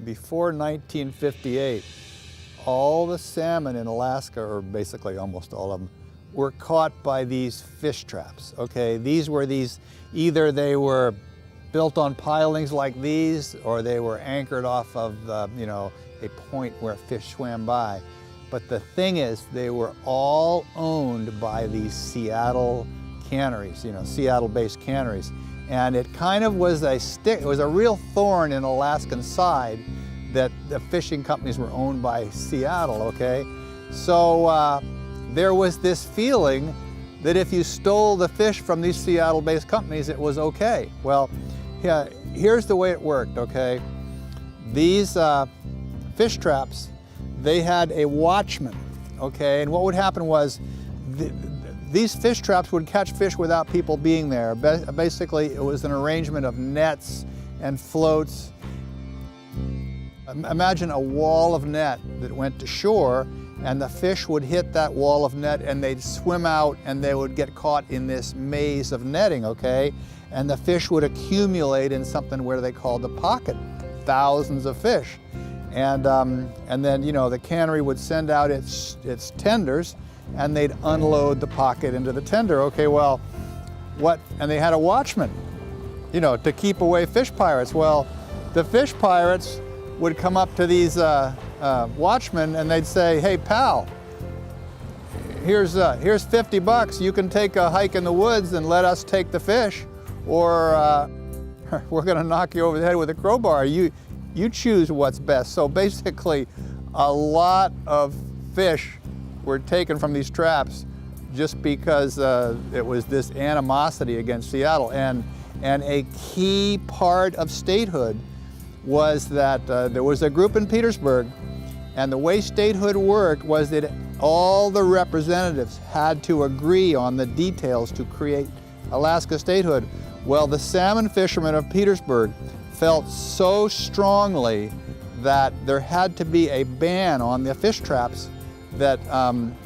before 1958, all the salmon in Alaska, or basically almost all of them, were caught by these fish traps, okay? These were either they were built on pilings like these, or they were anchored off of, a point where fish swam by. But the thing is, they were all owned by these Seattle canneries, Seattle-based canneries. And it kind of was it was a real thorn in Alaskan side that the fishing companies were owned by Seattle, okay? So there was this feeling that if you stole the fish from these Seattle-based companies, it was okay. Well, yeah, here's the way it worked, okay? These fish traps, they had a watchman, okay? And what would happen was these fish traps would catch fish without people being there. Basically, it was an arrangement of nets and floats. Imagine a wall of net that went to shore, and the fish would hit that wall of net and they'd swim out and they would get caught in this maze of netting, okay? And the fish would accumulate in something where they called the pocket, thousands of fish. And then, the cannery would send out its tenders and they'd unload the pocket into the tender. Okay, well, and they had a watchman, to keep away fish pirates. Well, the fish pirates would come up to these watchmen and they'd say, "Hey, pal, here's $50. You can take a hike in the woods and let us take the fish, or we're gonna knock you over the head with a crowbar. You choose what's best." So basically, a lot of fish were taken from these traps just because it was this animosity against Seattle. And a key part of statehood was that there was a group in Petersburg, and the way statehood worked was that all the representatives had to agree on the details to create Alaska statehood. Well, the salmon fishermen of Petersburg felt so strongly that there had to be a ban on the fish traps that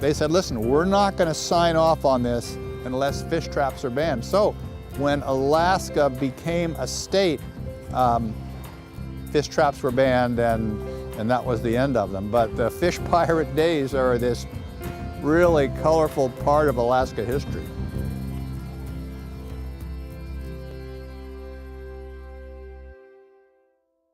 they said, "Listen, we're not going to sign off on this unless fish traps are banned." So when Alaska became a state, fish traps were banned, and that was the end of them. But the fish pirate days are this really colorful part of Alaska history.